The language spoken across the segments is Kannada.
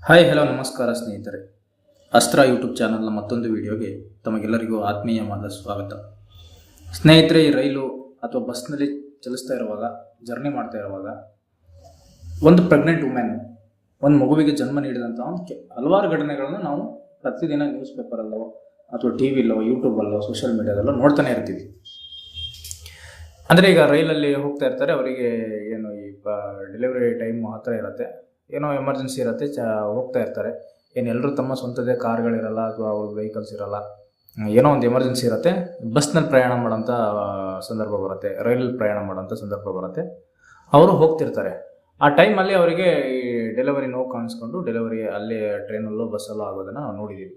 ಹಾಯ್ ಹಲೋ ನಮಸ್ಕಾರ ಸ್ನೇಹಿತರೆ. ಅಸ್ತ್ರ ಯೂಟ್ಯೂಬ್ ಚಾನಲ್ನ ಮತ್ತೊಂದು ವಿಡಿಯೋಗೆ ತಮಗೆಲ್ಲರಿಗೂ ಆತ್ಮೀಯವಾದ ಸ್ವಾಗತ. ಸ್ನೇಹಿತರೆ, ಈ ರೈಲು ಅಥವಾ ಬಸ್ನಲ್ಲಿ ಚಲಿಸ್ತಾ ಇರುವಾಗ, ಜರ್ನಿ ಮಾಡ್ತಾ ಇರುವಾಗ ಒಂದು ಪ್ರೆಗ್ನೆಂಟ್ ವುಮೆನ್, ಒಂದು ಮಗುವಿಗೆ ಜನ್ಮ ನೀಡಿದಂಥ ಹಲವಾರು ಘಟನೆಗಳನ್ನು ನಾವು ಪ್ರತಿದಿನ ನ್ಯೂಸ್ ಪೇಪರಲ್ಲೋ ಅಥವಾ ಟಿ ವಿಲೋ ಯೂಟ್ಯೂಬಲ್ಲೋ ಸೋಷಿಯಲ್ ಮೀಡಿಯಾದಲ್ಲೋ ನೋಡ್ತಾನೆ ಇರ್ತೀವಿ. ಅಂದರೆ ಈಗ ರೈಲಲ್ಲಿ ಹೋಗ್ತಾ ಇರ್ತಾರೆ, ಅವರಿಗೆ ಏನು ಈ ಡೆಲಿವರಿ ಟೈಮ್ ಹತ್ತಿರ ಇರುತ್ತೆ, ಏನೋ ಎಮರ್ಜೆನ್ಸಿ ಇರುತ್ತೆ, ಹೋಗ್ತಾ ಇರ್ತಾರೆ. ಏನು ಎಲ್ಲರೂ ತಮ್ಮ ಸ್ವಂತದೇ ಕಾರ್ಗಳಿರಲ್ಲ ಅಥವಾ ಅವ್ರ ವೆಹಿಕಲ್ಸ್ ಇರಲ್ಲ, ಏನೋ ಒಂದು ಎಮರ್ಜೆನ್ಸಿ ಇರುತ್ತೆ. ಬಸ್ನಲ್ಲಿ ಪ್ರಯಾಣ ಮಾಡೋಂಥ ಸಂದರ್ಭ ಬರುತ್ತೆ, ರೈಲಲ್ಲಿ ಪ್ರಯಾಣ ಮಾಡೋಂಥ ಸಂದರ್ಭ ಬರುತ್ತೆ. ಅವರು ಹೋಗ್ತಿರ್ತಾರೆ. ಆ ಟೈಮಲ್ಲಿ ಅವರಿಗೆ ಈ ಡೆಲಿವರಿ ನೋವು ಕಾಣಿಸ್ಕೊಂಡು ಡೆಲಿವರಿ ಅಲ್ಲಿ ಟ್ರೈನಲ್ಲೋ ಬಸ್ಸಲ್ಲೋ ಆಗೋದನ್ನು ನಾವು ನೋಡಿದ್ದೀವಿ.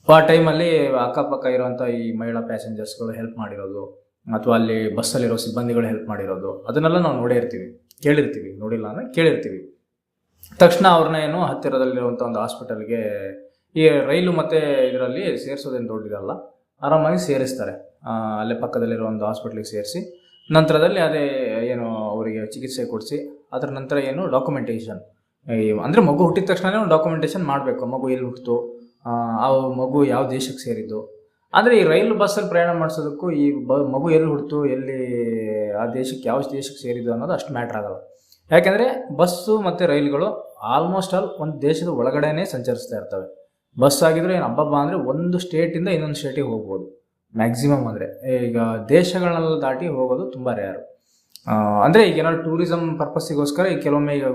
ಆ ಟೈಮಲ್ಲಿ ಅಕ್ಕಪಕ್ಕ ಇರೋಂಥ ಈ ಮಹಿಳಾ ಪ್ಯಾಸೆಂಜರ್ಸ್ಗಳು ಹೆಲ್ಪ್ ಮಾಡಿರೋದು ಅಥವಾ ಅಲ್ಲಿ ಬಸ್ಸಲ್ಲಿರೋ ಸಿಬ್ಬಂದಿಗಳು ಹೆಲ್ಪ್ ಮಾಡಿರೋದು, ಅದನ್ನೆಲ್ಲ ನಾವು ನೋಡೇ ಇರ್ತೀವಿ, ಕೇಳಿರ್ತೀವಿ. ನೋಡಿಲ್ಲ ಅಂದರೆ ಕೇಳಿರ್ತೀವಿ. ತಕ್ಷಣ ಅವ್ರನ್ನ ಏನು ಹತ್ತಿರದಲ್ಲಿರುವಂಥ ಒಂದು ಹಾಸ್ಪಿಟಲ್ಗೆ, ಈ ರೈಲು ಮತ್ತು ಇದರಲ್ಲಿ ಸೇರಿಸೋದೇನು ದೊಡ್ಡದಲ್ಲ, ಆರಾಮಾಗಿ ಸೇರಿಸ್ತಾರೆ. ಅಲ್ಲೇ ಪಕ್ಕದಲ್ಲಿರೋ ಒಂದು ಹಾಸ್ಪಿಟ್ಲಿಗೆ ಸೇರಿಸಿ ನಂತರದಲ್ಲಿ ಅದೇ ಏನು ಅವರಿಗೆ ಚಿಕಿತ್ಸೆ ಕೊಡಿಸಿ, ಅದರ ನಂತರ ಏನು ಡಾಕ್ಯುಮೆಂಟೇಷನ್, ಅಂದರೆ ಮಗು ಹುಟ್ಟಿದ ತಕ್ಷಣವೇ ಒಂದು ಡಾಕ್ಯುಮೆಂಟೇಷನ್ ಮಾಡಬೇಕು. ಮಗು ಎಲ್ಲಿ ಹುಟ್ಟಿತು, ಆ ಮಗು ಯಾವ ದೇಶಕ್ಕೆ ಸೇರಿದ್ದು. ಆದರೆ ಈ ರೈಲು ಬಸ್ಸಲ್ಲಿ ಪ್ರಯಾಣ ಮಾಡಿಸೋದಕ್ಕೂ ಈ ಮಗು ಎಲ್ಲಿ ಹುಟ್ಟಿತು, ಎಲ್ಲಿ ಆ ದೇಶಕ್ಕೆ ಯಾವ ದೇಶಕ್ಕೆ ಸೇರಿದ್ದು ಅನ್ನೋದು ಅಷ್ಟು ಮ್ಯಾಟ್ರ್ ಆಗಲ್ಲ. ಯಾಕೆಂದರೆ ಬಸ್ಸು ಮತ್ತು ರೈಲುಗಳು ಆಲ್ಮೋಸ್ಟ್ ಆಲ್ ಒಂದು ದೇಶದ ಒಳಗಡೆನೇ ಸಂಚರಿಸ್ತಾ ಇರ್ತವೆ. ಬಸ್ ಆಗಿದ್ರೆ ಏನು ಹಬ್ಬ ಅಂದರೆ ಒಂದು ಸ್ಟೇಟಿಂದ ಇನ್ನೊಂದು ಸ್ಟೇಟಿಗೆ ಹೋಗ್ಬೋದು ಮ್ಯಾಕ್ಸಿಮಮ್. ಅಂದರೆ ಈಗ ದೇಶಗಳನ್ನೆಲ್ಲ ದಾಟಿ ಹೋಗೋದು ತುಂಬ ರೇರು. ಅಂದರೆ ಈಗ ಏನಾದ್ರು ಟೂರಿಸಮ್ ಪರ್ಪಸ್ಸಿಗೋಸ್ಕರ ಈಗ ಕೆಲವೊಮ್ಮೆ ಈಗ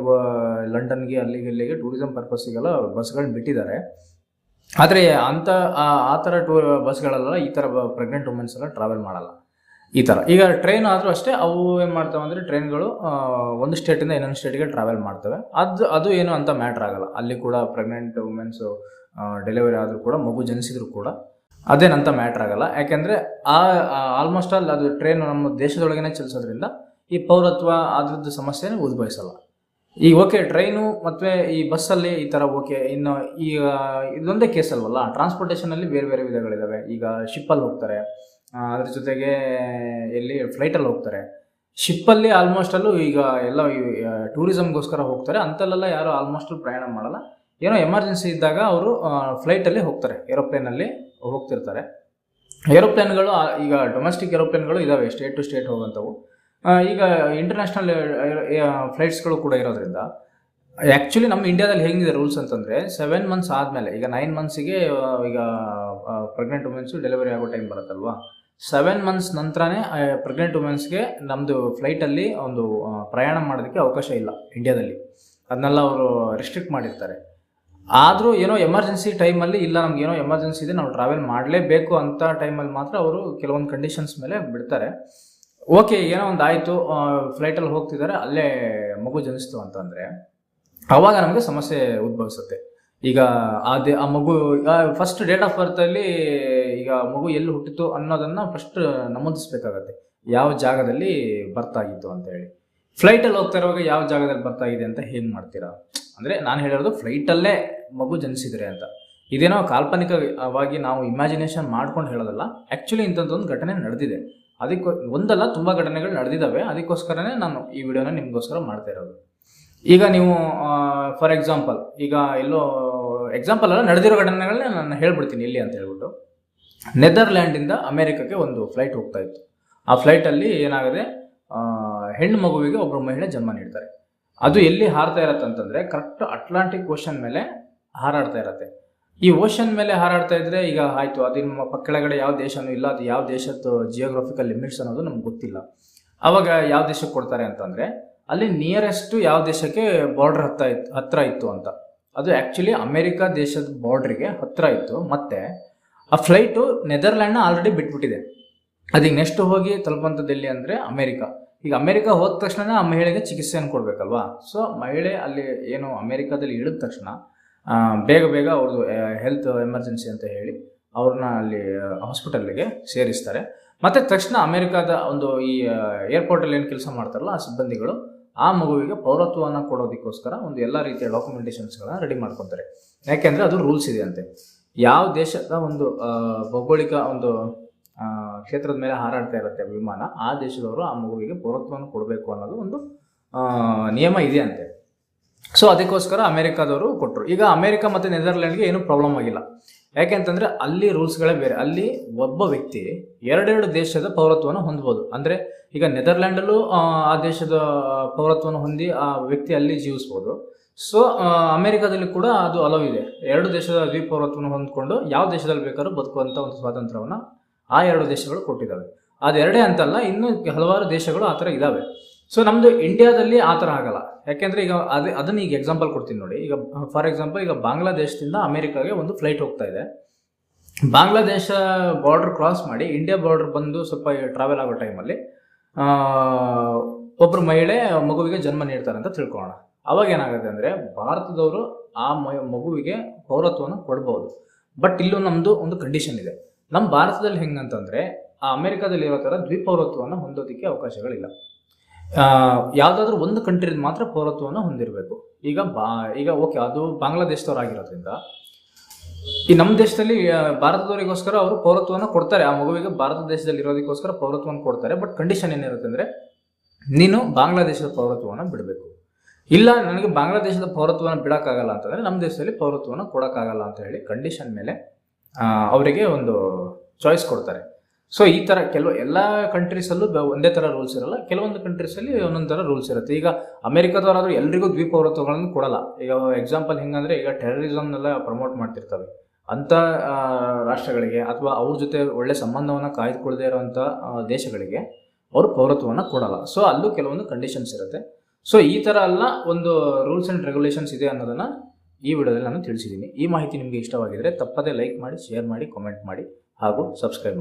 ಲಂಡನ್ಗೆ ಅಲ್ಲಿಗೆ ಇಲ್ಲಿಗೆ ಟೂರಿಸಮ್ ಪರ್ಪಸ್ಸಿಗೆಲ್ಲ ಬಸ್ಗಳನ್ನ ಬಿಟ್ಟಿದ್ದಾರೆ. ಆದರೆ ಆ ಥರ ಬಸ್ಗಳೆಲ್ಲ ಈ ಥರ ಪ್ರೆಗ್ನೆಂಟ್ ವುಮೆನ್ಸ್ ಎಲ್ಲ ಟ್ರಾವೆಲ್ ಮಾಡಲ್ಲ. ಈ ಥರ ಈಗ ಟ್ರೈನ್ ಆದರೂ ಅಷ್ಟೇ, ಅವು ಏನು ಮಾಡ್ತವೆ ಅಂದರೆ ಟ್ರೈನ್ಗಳು ಒಂದು ಸ್ಟೇಟಿಂದ ಇನ್ನೊಂದು ಸ್ಟೇಟಿಗೆ ಟ್ರಾವೆಲ್ ಮಾಡ್ತವೆ. ಅದು ಏನು ಅಂತ ಮ್ಯಾಟ್ರ್ ಆಗಲ್ಲ. ಅಲ್ಲಿ ಕೂಡ ಪ್ರೆಗ್ನೆಂಟ್ ವುಮೆನ್ಸು ಡೆಲಿವರಿ ಆದರೂ ಕೂಡ, ಮಗು ಜನಿಸಿದ್ರು ಕೂಡ ಅದೇನಂತ ಮ್ಯಾಟ್ರ್ ಆಗಲ್ಲ. ಯಾಕೆಂದರೆ ಆಲ್ಮೋಸ್ಟ್ ಆಲ್ ಅದು ಟ್ರೈನ್ ನಮ್ಮ ದೇಶದೊಳಗೇ ಚಲಿಸೋದ್ರಿಂದ ಈ ಪೌರತ್ವ ಅದ್ರದ್ದು ಸಮಸ್ಯೆನೇ ಉದ್ಭವಿಸಲ್ಲ. ಈಗ ಓಕೆ, ಟ್ರೈನು ಮತ್ತು ಈ ಬಸ್ಸಲ್ಲಿ ಈ ಥರ ಓಕೆ. ಇನ್ನು ಈಗ ಇದೊಂದೇ ಕೇಸ್ ಅಲ್ವಲ್ಲ, ಟ್ರಾನ್ಸ್ಪೋರ್ಟೇಷನಲ್ಲಿ ಬೇರೆ ಬೇರೆ ವಿಧಗಳಿದ್ದಾವೆ. ಈಗ ಶಿಪ್ಪಲ್ಲಿ ಹೋಗ್ತಾರೆ, ಅದ್ರ ಜೊತೆಗೆ ಎಲ್ಲಿ ಫ್ಲೈಟಲ್ಲಿ ಹೋಗ್ತಾರೆ. ಶಿಪ್ಪಲ್ಲಿ ಆಲ್ಮೋಸ್ಟ್ ಅಲ್ಲೂ ಈಗ ಎಲ್ಲ ಟೂರಿಸಮ್ಗೋಸ್ಕರ ಹೋಗ್ತಾರೆ. ಅಂಥಲ್ಲೆಲ್ಲ ಯಾರು ಆಲ್ಮೋಸ್ಟ್ ಪ್ರಯಾಣ ಮಾಡಲ್ಲ. ಏನೋ ಎಮರ್ಜೆನ್ಸಿ ಇದ್ದಾಗ ಅವರು ಫ್ಲೈಟಲ್ಲಿ ಹೋಗ್ತಾರೆ, ಏರೋಪ್ಲೇನಲ್ಲಿ ಹೋಗ್ತಿರ್ತಾರೆ. ಏರೋಪ್ಲೇನ್ಗಳು ಈಗ ಡೊಮೆಸ್ಟಿಕ್ ಏರೋಪ್ಲೇನ್ಗಳು ಇದ್ದಾವೆ, ಸ್ಟೇಟ್ ಟು ಸ್ಟೇಟ್ ಹೋಗೋಂಥವು. ಈಗ ಇಂಟರ್ನ್ಯಾಷನಲ್ ಫ್ಲೈಟ್ಸ್ಗಳು ಕೂಡ ಇರೋದ್ರಿಂದ ಆ್ಯಕ್ಚುಲಿ ನಮ್ಮ ಇಂಡಿಯಾದಲ್ಲಿ ಹೇಗಿದೆ ರೂಲ್ಸ್ ಅಂತಂದರೆ, 7 ಮಂತ್ಸ್ ಆದಮೇಲೆ, ಈಗ 9 ಮಂತ್ಸಿಗೆ ಈಗ ಪ್ರೆಗ್ನೆಂಟ್ ವುಮೆನ್ಸು ಡೆಲಿವರಿ ಆಗೋ ಟೈಮ್ ಬರುತ್ತಲ್ವಾ, 7 ಮಂತ್ಸ್ ನಂತರನೇ ಪ್ರೆಗ್ನೆಂಟ್ ವುಮೆನ್ಸ್ಗೆ ನಮ್ಮದು ಫ್ಲೈಟಲ್ಲಿ ಒಂದು ಪ್ರಯಾಣ ಮಾಡೋದಕ್ಕೆ ಅವಕಾಶ ಇಲ್ಲ ಇಂಡಿಯಾದಲ್ಲಿ. ಅದನ್ನೆಲ್ಲ ಅವರು ರಿಸ್ಟ್ರಿಕ್ಟ್ ಮಾಡಿರ್ತಾರೆ. ಆದರೂ ಏನೋ ಎಮರ್ಜೆನ್ಸಿ ಟೈಮಲ್ಲಿ, ಇಲ್ಲ ನಮಗೇನೋ ಎಮರ್ಜೆನ್ಸಿ ಇದೆ, ನಾವು ಟ್ರಾವೆಲ್ ಮಾಡಲೇಬೇಕು ಅಂತ ಟೈಮಲ್ಲಿ ಮಾತ್ರ ಅವರು ಕೆಲವೊಂದು ಕಂಡೀಷನ್ಸ್ ಮೇಲೆ ಬಿಡ್ತಾರೆ. ಓಕೆ, ಏನೋ ಒಂದು ಆಯಿತು, ಫ್ಲೈಟಲ್ಲಿ ಹೋಗ್ತಿದ್ದಾರೆ, ಅಲ್ಲೇ ಮಗು ಜನಿಸ್ತು ಅಂತಂದರೆ ಆವಾಗ ನಮಗೆ ಸಮಸ್ಯೆ ಉದ್ಭವಿಸುತ್ತೆ. ಈಗ ಆ ಮಗು ಫಸ್ಟ್ ಡೇಟ್ ಆಫ್ ಬರ್ತಲ್ಲಿ ಈಗ ಮಗು ಎಲ್ಲಿ ಹುಟ್ಟಿತು ಅನ್ನೋದನ್ನು ಫಸ್ಟ್ ನಮೂದಿಸ್ಬೇಕಾಗತ್ತೆ, ಯಾವ ಜಾಗದಲ್ಲಿ ಬರ್ತಾಗಿತ್ತು ಅಂತ ಹೇಳಿ. ಫ್ಲೈಟಲ್ಲಿ ಹೋಗ್ತಾ ಇರುವಾಗ ಯಾವ ಜಾಗದಲ್ಲಿ ಬರ್ತಾಗಿದೆ ಅಂತ ಹೇಗೆ ಮಾಡ್ತೀರಾ? ಅಂದರೆ ನಾನು ಹೇಳಿರೋದು ಫ್ಲೈಟಲ್ಲೇ ಮಗು ಜನಿಸಿದ್ರೆ ಅಂತ. ಇದೇನೋ ಕಾಲ್ಪನಿಕವಾಗಿ ನಾವು ಇಮ್ಯಾಜಿನೇಷನ್ ಮಾಡ್ಕೊಂಡು ಹೇಳೋದಲ್ಲ. ಆ್ಯಕ್ಚುಲಿ ಇಂಥದ್ದೊಂದು ಘಟನೆ ನಡೆದಿದೆ. ಅದಕ್ಕೆ ಒಂದಲ್ಲ, ತುಂಬ ಘಟನೆಗಳು ನಡೆದಿದ್ದಾವೆ. ಅದಕ್ಕೋಸ್ಕರನೇ ನಾನು ಈ ವಿಡಿಯೋನ ನಿಮಗೋಸ್ಕರ ಮಾಡ್ತಾ ಇರೋದು. ಈಗ ನೀವು ಫಾರ್ ಎಕ್ಸಾಂಪಲ್, ಈಗ ಎಲ್ಲೋ ಎಕ್ಸಾಂಪಲ್ ಅಲ್ಲ, ನಡೆದಿರೋ ಘಟನೆಗಳನ್ನ ನಾನು ಹೇಳ್ಬಿಡ್ತೀನಿ ಇಲ್ಲಿ ಅಂತ ಹೇಳ್ಬಿಟ್ಟು. ನೆದರ್ಲ್ಯಾಂಡಿಂದ ಅಮೇರಿಕಕ್ಕೆ ಒಂದು ಫ್ಲೈಟ್ ಹೋಗ್ತಾ ಇತ್ತು. ಆ ಫ್ಲೈಟಲ್ಲಿ ಏನಾಗಿದೆ, ಹೆಣ್ಣು ಮಗುವಿಗೆ ಒಬ್ಬರು ಮಹಿಳೆ ಜನ್ಮ ನೀಡ್ತಾರೆ. ಅದು ಎಲ್ಲಿ ಹಾರ್ತಾ ಇರತ್ತೆ ಅಂತಂದರೆ, ಕರೆಕ್ಟ್ ಅಟ್ಲಾಂಟಿಕ್ ಓಷನ್ ಮೇಲೆ ಹಾರಾಡ್ತಾ ಇರತ್ತೆ. ಈ ಓಷನ್ ಮೇಲೆ ಹಾರಾಡ್ತಾ ಇದ್ರೆ ಈಗ ಆಯಿತು, ಅದು ಕೆಳಗಡೆ ಯಾವ ದೇಶನೂ ಇಲ್ಲ, ಅದು ಯಾವ ದೇಶದ್ದು ಜಿಯೋಗ್ರಫಿಕಲ್ ಲಿಮಿಟ್ಸ್ ಅನ್ನೋದು ನಮ್ಗೆ ಗೊತ್ತಿಲ್ಲ. ಆವಾಗ ಯಾವ ದೇಶಕ್ಕೆ ಕೊಡ್ತಾರೆ ಅಂತಂದರೆ, ಅಲ್ಲಿ ನಿಯರೆಸ್ಟ್ ಯಾವ ದೇಶಕ್ಕೆ ಬಾರ್ಡ್ರ್ ಹತ್ತಿರ ಇತ್ತು ಅಂತ. ಅದು ಆ್ಯಕ್ಚುಲಿ ಅಮೇರಿಕಾ ದೇಶದ ಬಾರ್ಡ್ರಿಗೆ ಹತ್ತಿರ ಇತ್ತು. ಮತ್ತು ಆ ಫ್ಲೈಟು ನೆದರ್ಲ್ಯಾಂಡ್ನ ಆಲ್ರೆಡಿ ಬಿಟ್ಬಿಟ್ಟಿದೆ. ಅದೀಗ ನೆಕ್ಸ್ಟ್ ಹೋಗಿ ತಲುಪುವಂಥದ್ದು ಎಲ್ಲಿ ಅಂದರೆ ಅಮೇರಿಕಾ. ಈಗ ಅಮೇರಿಕಾ ಹೋದ ತಕ್ಷಣ ಆ ಮಹಿಳೆಗೆ ಚಿಕಿತ್ಸೆಯನ್ನು ಕೊಡಬೇಕಲ್ವಾ. ಸೊ ಮಹಿಳೆ ಅಲ್ಲಿ ಏನು ಅಮೇರಿಕಾದಲ್ಲಿ ಇಳಿದ ತಕ್ಷಣ ಬೇಗ ಅವ್ರದ್ದು ಹೆಲ್ತ್ ಎಮರ್ಜೆನ್ಸಿ ಅಂತ ಹೇಳಿ ಅವ್ರನ್ನ ಅಲ್ಲಿ ಹಾಸ್ಪಿಟಲ್ಗೆ ಸೇರಿಸ್ತಾರೆ. ಮತ್ತು ತಕ್ಷಣ ಅಮೇರಿಕಾದ ಒಂದು ಈ ಏರ್ಪೋರ್ಟಲ್ಲಿ ಏನು ಕೆಲಸ ಮಾಡ್ತಾರಲ್ಲ ಆ ಸಿಬ್ಬಂದಿಗಳು ಆ ಮಗುವಿಗೆ ಪೌರತ್ವವನ್ನು ಕೊಡೋದಕ್ಕೋಸ್ಕರ ಒಂದು ಎಲ್ಲ ರೀತಿಯ ಡಾಕ್ಯುಮೆಂಟೇಷನ್ಸ್ಗಳನ್ನ ರೆಡಿ ಮಾಡ್ಕೊತಾರೆ. ಯಾಕೆಂದರೆ ಅದು ರೂಲ್ಸ್ ಇದೆ ಅಂತೆ. ಯಾವ ದೇಶದ ಒಂದು ಭೌಗೋಳಿಕ ಒಂದು ಕ್ಷೇತ್ರದ ಮೇಲೆ ಹಾರಾಡ್ತಾ ಇರುತ್ತೆ ವಿಮಾನ, ಆ ದೇಶದವರು ಆ ಮಗುವಿಗೆ ಪೌರತ್ವವನ್ನು ಕೊಡಬೇಕು ಅನ್ನೋದು ಒಂದು ನಿಯಮ ಇದೆ ಅಂತೆ. ಸೊ ಅದಕ್ಕೋಸ್ಕರ ಅಮೆರಿಕಾದವರು ಕೊಟ್ಟರು. ಈಗ ಅಮೆರಿಕ ಮತ್ತು ನೆದರ್ಲ್ಯಾಂಡ್ಗೆ ಏನೂ ಪ್ರಾಬ್ಲಮ್ ಆಗಿಲ್ಲ. ಯಾಕೆಂತಂದರೆ ಅಲ್ಲಿ ರೂಲ್ಸ್ಗಳೇ ಬೇರೆ. ಅಲ್ಲಿ ಒಬ್ಬ ವ್ಯಕ್ತಿ ಎರಡೆರಡು ದೇಶದ ಪೌರತ್ವವನ್ನು ಹೊಂದ್ಬೋದು. ಅಂದರೆ ಈಗ ನೆದರ್ಲ್ಯಾಂಡಲ್ಲೂ ಆ ದೇಶದ ಪೌರತ್ವವನ್ನು ಹೊಂದಿ ಆ ವ್ಯಕ್ತಿ ಅಲ್ಲಿ ಜೀವಿಸ್ಬೋದು. ಸೊ ಅಮೆರಿಕಾದಲ್ಲಿ ಕೂಡ ಅದು ಅಲವ್ ಇದೆ. ಎರಡು ದೇಶದ ದ್ವಿಪೌರತ್ವವನ್ನು ಹೊಂದ್ಕೊಂಡು ಯಾವ ದೇಶದಲ್ಲಿ ಬೇಕಾದ್ರೂ ಬದುಕುವಂಥ ಒಂದು ಸ್ವಾತಂತ್ರ್ಯವನ್ನು ಆ ಎರಡು ದೇಶಗಳು ಕೊಟ್ಟಿದ್ದಾವೆ. ಅದೆರಡೇ ಅಂತಲ್ಲ, ಇನ್ನೂ ಹಲವಾರು ದೇಶಗಳು ಆ ಥರ ಇದ್ದಾವೆ. ಸೊ ನಮ್ಮದು ಇಂಡಿಯಾದಲ್ಲಿ ಆ ಥರ ಆಗಲ್ಲ. ಯಾಕೆಂದರೆ ಈಗ ಅದನ್ನು ಈಗ ಎಕ್ಸಾಂಪಲ್ ಕೊಡ್ತೀನಿ ನೋಡಿ. ಈಗ ಫಾರ್ ಎಕ್ಸಾಂಪಲ್, ಈಗ ಬಾಂಗ್ಲಾದೇಶದಿಂದ ಅಮೆರಿಕಾಗೆ ಒಂದು ಫ್ಲೈಟ್ ಹೋಗ್ತಾ ಇದೆ. ಬಾಂಗ್ಲಾದೇಶ ಬಾರ್ಡರ್ ಕ್ರಾಸ್ ಮಾಡಿ ಇಂಡಿಯಾ ಬಾರ್ಡರ್ ಬಂದು ಸ್ವಲ್ಪ ಟ್ರಾವೆಲ್ ಆಗೋ ಟೈಮಲ್ಲಿ ಒಬ್ಬರು ಮಹಿಳೆ ಮಗುವಿಗೆ ಜನ್ಮ ನೀಡ್ತಾರೆ ಅಂತ ತಿಳ್ಕೊಳ್ಳೋಣ. ಅವಾಗ ಏನಾಗುತ್ತೆ ಅಂದರೆ, ಭಾರತದವರು ಆ ಮಗುವಿಗೆ ಪೌರತ್ವವನ್ನು ಕೊಡ್ಬೋದು. ಬಟ್ ಇಲ್ಲೂ ನಮ್ಮದು ಒಂದು ಕಂಡೀಷನ್ ಇದೆ. ನಮ್ಮ ಭಾರತದಲ್ಲಿ ಹೆಂಗಂತಂದರೆ, ಆ ಅಮೆರಿಕಾದಲ್ಲಿ ಇರೋ ಥರ ದ್ವಿಪೌರತ್ವವನ್ನು ಹೊಂದೋದಕ್ಕೆ ಅವಕಾಶಗಳಿಲ್ಲ. ಯಾವುದಾದ್ರೂ ಒಂದು ಕಂಟ್ರಿದ ಮಾತ್ರ ಪೌರತ್ವವನ್ನು ಹೊಂದಿರಬೇಕು. ಈಗ ಓಕೆ, ಅದು ಬಾಂಗ್ಲಾದೇಶದವರಾಗಿರೋದ್ರಿಂದ ಈ ನಮ್ಮ ದೇಶದಲ್ಲಿ ಭಾರತದವರಿಗೋಸ್ಕರ ಅವರು ಪೌರತ್ವವನ್ನು ಕೊಡ್ತಾರೆ. ಆ ಮಗುವಿಗೆ ಭಾರತ ದೇಶದಲ್ಲಿ ಇರೋದಕ್ಕೋಸ್ಕರ ಪೌರತ್ವವನ್ನು ಕೊಡ್ತಾರೆ. ಬಟ್ ಕಂಡೀಷನ್ ಏನಿರುತ್ತೆ ಅಂದರೆ, ನೀನು ಬಾಂಗ್ಲಾದೇಶದ ಪೌರತ್ವವನ್ನು ಬಿಡಬೇಕು. ಇಲ್ಲ, ನನಗೆ ಬಾಂಗ್ಲಾದೇಶದ ಪೌರತ್ವವನ್ನು ಬಿಡೋಕ್ಕಾಗಲ್ಲ ಅಂತಂದರೆ ನಮ್ಮ ದೇಶದಲ್ಲಿ ಪೌರತ್ವವನ್ನು ಕೊಡೋಕ್ಕಾಗಲ್ಲ ಅಂತ ಹೇಳಿ ಕಂಡೀಷನ್ ಮೇಲೆ ಅವರಿಗೆ ಒಂದು ಚಾಯ್ಸ್ ಕೊಡ್ತಾರೆ. ಸೊ ಈ ಥರ ಎಲ್ಲ ಕಂಟ್ರೀಸಲ್ಲೂ ಒಂದೇ ಥರ ರೂಲ್ಸ್ ಇರಲ್ಲ. ಕೆಲವೊಂದು ಕಂಟ್ರೀಸಲ್ಲಿ ಒಂದೊಂದು ಥರ ರೂಲ್ಸ್ ಇರುತ್ತೆ. ಈಗ ಅಮೆರಿಕದವರಾದರೂ ಎಲ್ರಿಗೂ ದ್ವಿಪೌರತ್ವಗಳನ್ನು ಕೊಡಲ್ಲ. ಈಗ ಎಕ್ಸಾಂಪಲ್ ಹೆಂಗಂದರೆ, ಈಗ ಟೆರರಿಸಮ್ನೆಲ್ಲ ಪ್ರಮೋಟ್ ಮಾಡ್ತಿರ್ತವೆ ಅಂಥ ರಾಷ್ಟ್ರಗಳಿಗೆ ಅಥವಾ ಅವ್ರ ಜೊತೆ ಒಳ್ಳೆ ಸಂಬಂಧವನ್ನು ಕಾಯ್ದುಕೊಳ್ಳದೇ ಇರೋವಂಥ ದೇಶಗಳಿಗೆ ಅವರು ಪೌರತ್ವವನ್ನು ಕೊಡಲ್ಲ. ಸೊ ಅಲ್ಲೂ ಕೆಲವೊಂದು ಕಂಡೀಷನ್ಸ್ ಇರುತ್ತೆ. ಸೊ ಈ ಥರ ಎಲ್ಲ ಒಂದು ರೂಲ್ಸ್ ಆ್ಯಂಡ್ ರೆಗ್ಯುಲೇಷನ್ಸ್ ಇದೆ ಅನ್ನೋದನ್ನು ಈ ವಿಡಿಯೋದಲ್ಲಿ ನಾನು ತಿಳಿಸಿದ್ದೀನಿ. ಈ ಮಾಹಿತಿ ನಿಮಗೆ ಇಷ್ಟವಾಗಿದ್ದರೆ ತಪ್ಪದೇ ಲೈಕ್ ಮಾಡಿ, ಶೇರ್ ಮಾಡಿ, ಕಾಮೆಂಟ್ ಮಾಡಿ ಹಾಗೂ ಸಬ್ಸ್ಕ್ರೈಬ್ ಮಾಡಿ.